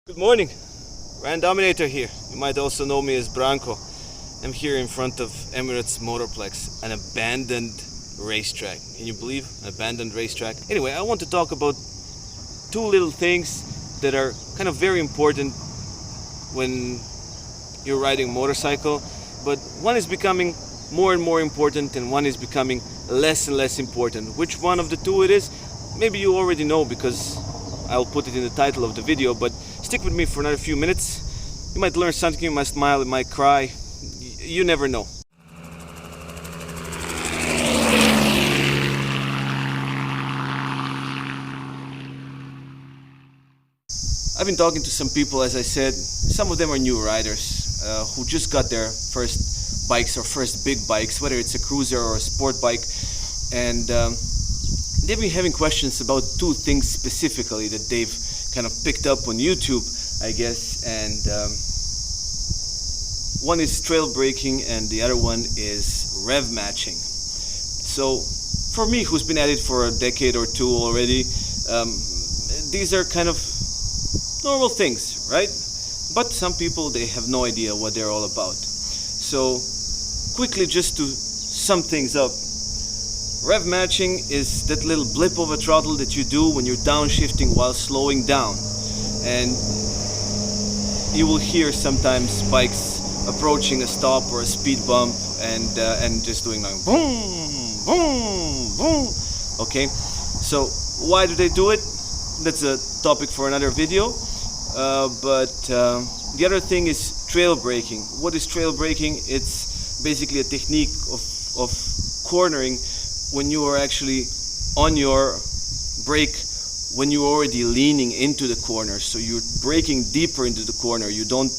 Good morning, Rand Dominator here. You might also know me as Branko. I'm here in front of Emirates Motorplex, an abandoned racetrack. Can you believe? An abandoned racetrack. Anyway, I want to talk about two little things that are kind of very important when you're riding a motorcycle, but one is becoming more and more important and one is becoming less and less important. Which one of the two it is? Maybe you already know because I'll put it in the title of the video, but stick with me for another few minutes. You might learn something, you might smile, you might cry. You never know. I've been talking to some people, as I said. Some of them are new riders who just got their first bikes or first big bikes, whether it's a cruiser or a sport bike. And they've been having questions about two things specifically that they've kind of picked up on YouTube, I guess, and one is trail braking and the other one is rev matching. So for me, who's been at it for a decade or two already, these are kind of normal things, right? But some people, they have no idea what they're all about. So quickly, just to sum things up, rev matching is that little blip of a throttle that you do when you're downshifting while slowing down. And you will hear sometimes bikes approaching a stop or a speed bump and just doing like boom, boom, boom. Okay, so why do they do it? That's a topic for another video. But the other thing is trail braking. What is trail braking? It's basically a technique of cornering when you are actually on your brake when you're already leaning into the corner. So you're braking deeper into the corner. You don't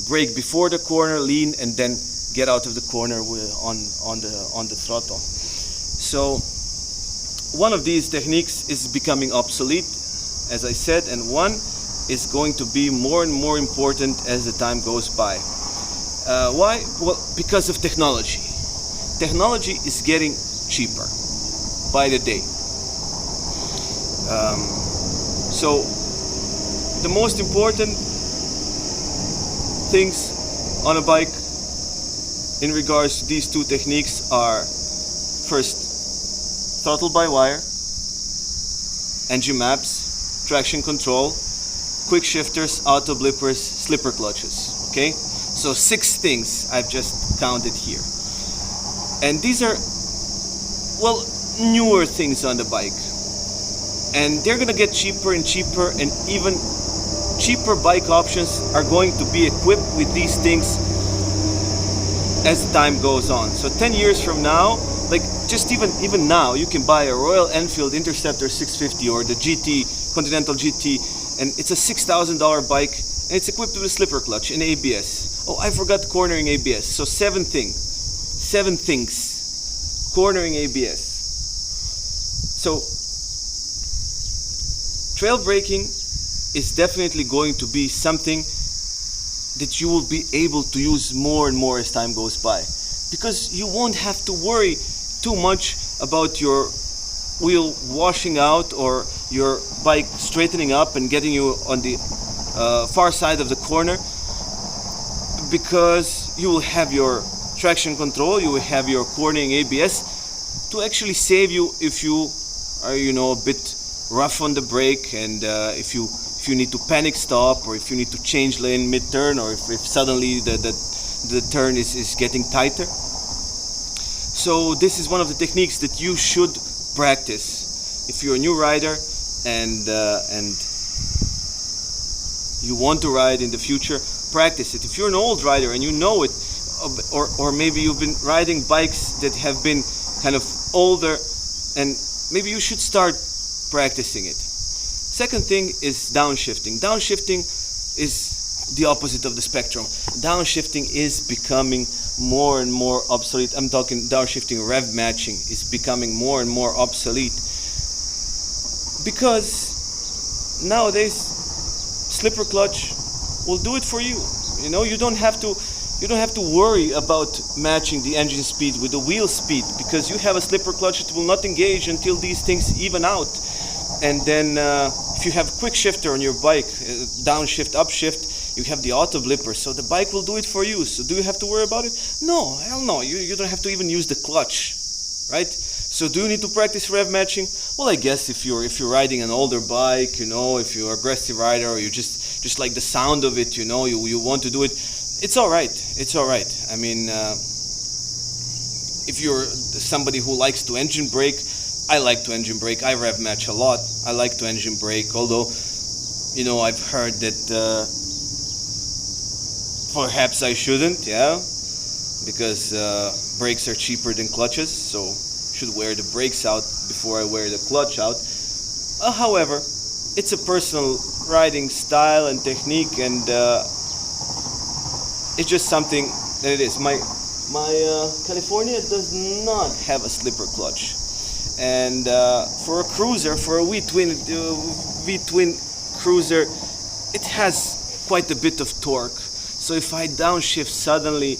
brake before the corner, lean, and then get out of the corner on the throttle. So one of these techniques is becoming obsolete, as I said, and one is going to be more and more important as the time goes by. Why? Well, because of technology. Technology is getting cheaper by the day. So the most important things on a bike in regards to these two techniques are: first, throttle by wire, engine maps, traction control, quick shifters, auto blippers, slipper clutches. Okay, so 6 things I've just counted here, and these are, well, newer things on the bike, and they're gonna get cheaper and cheaper, and even cheaper bike options are going to be equipped with these things as time goes on. So 10 years from now, like just even now, you can buy a Royal Enfield Interceptor 650 or the GT, Continental GT, and it's a $6,000 bike, and it's equipped with a slipper clutch and ABS. Oh, I forgot cornering ABS. So 7 things. Cornering ABS. So trail braking is definitely going to be something that you will be able to use more and more as time goes by, because you won't have to worry too much about your wheel washing out or your bike straightening up and getting you on the far side of the corner, because you will have your traction control, you will have your cornering ABS to actually save you if you are, a bit rough on the brake, and if you need to panic stop, or if you need to change lane mid-turn, or if suddenly the turn is getting tighter. So this is one of the techniques that you should practice if you're a new rider and you want to ride in the future. Practice it. If you're an old rider and you know it, or maybe you've been riding bikes that have been kind of older, and maybe you should start practicing it. Second thing is downshifting. Downshifting is the opposite of the spectrum. Downshifting is becoming more and more obsolete. I'm talking downshifting. Rev matching is becoming more and more obsolete, because nowadays slipper clutch will do it for you. You don't have to worry about matching the engine speed with the wheel speed, because you have a slipper clutch that will not engage until these things even out. And then if if you have quick shifter on your bike, downshift, upshift, you have the auto blipper, so the bike will do it for you. So do you have to worry about it? No, hell no. You don't have to even use the clutch, right? So do you need to practice rev matching? Well, I guess if you're riding an older bike, you know, if you're an aggressive rider, or you just like the sound of it, you know, you want to do it, it's all right. It's all right. I mean, if you're somebody who likes to engine brake, I like to engine brake. I rev match a lot. I like to engine brake, although, you know, I've heard that perhaps I shouldn't, yeah, because brakes are cheaper than clutches, so should wear the brakes out before I wear the clutch out. However, it's a personal riding style and technique, and it's just something that it is. My California does not have a slipper clutch, and for a cruiser, for a V-twin cruiser, it has quite a bit of torque. So if I downshift suddenly,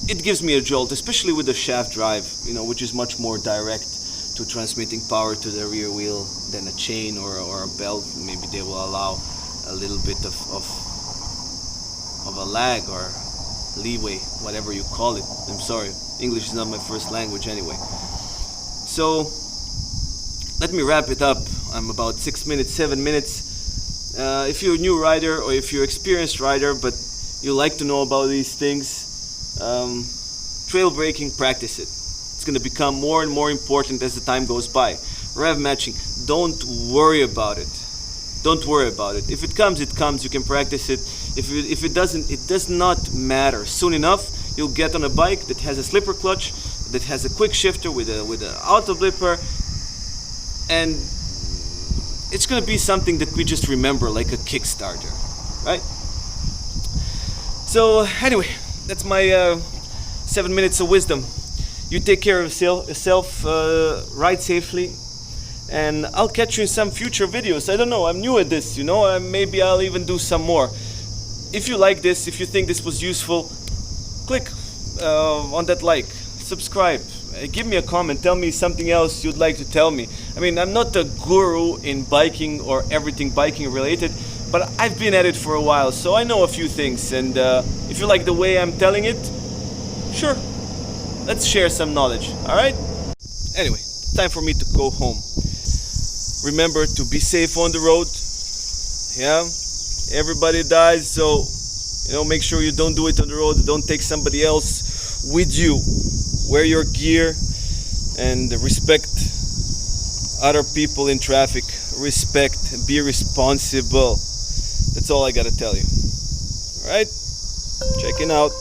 it gives me a jolt, especially with the shaft drive, you know, which is much more direct to transmitting power to the rear wheel than a chain or a belt. Maybe they will allow a little bit of a lag or leeway, whatever you call it. I'm sorry, English is not my first language anyway. So let me wrap it up. I'm about 6 minutes, 7 minutes. If you're a new rider or if you're an experienced rider but you like to know about these things, trail braking, practice it. It's going to become more and more important as the time goes by. Rev matching, don't worry about it. Don't worry about it. If it comes, it comes. You can practice it. If it doesn't, it does not matter. Soon enough, you'll get on a bike that has a slipper clutch, that has a quick shifter with an auto blipper, and it's going to be something that we just remember, like a Kickstarter, right? So anyway, that's my 7 minutes of wisdom. You take care of yourself, ride safely, and I'll catch you in some future videos. I don't know, I'm new at this, you know, maybe I'll even do some more. If you like this, if you think this was useful, click on that like, subscribe, give me a comment, tell me something else you'd like to tell me. I mean, I'm not a guru in biking or everything biking related, but I've been at it for a while, so I know a few things, and if you like the way I'm telling it, sure, let's share some knowledge, alright? Anyway, time for me to go home. Remember to be safe on the road, yeah? Everybody dies, so, you know, make sure you don't do it on the road, don't take somebody else with you. Wear your gear and respect other people in traffic. Respect, be responsible. That's all I gotta tell you. Alright? Checking out.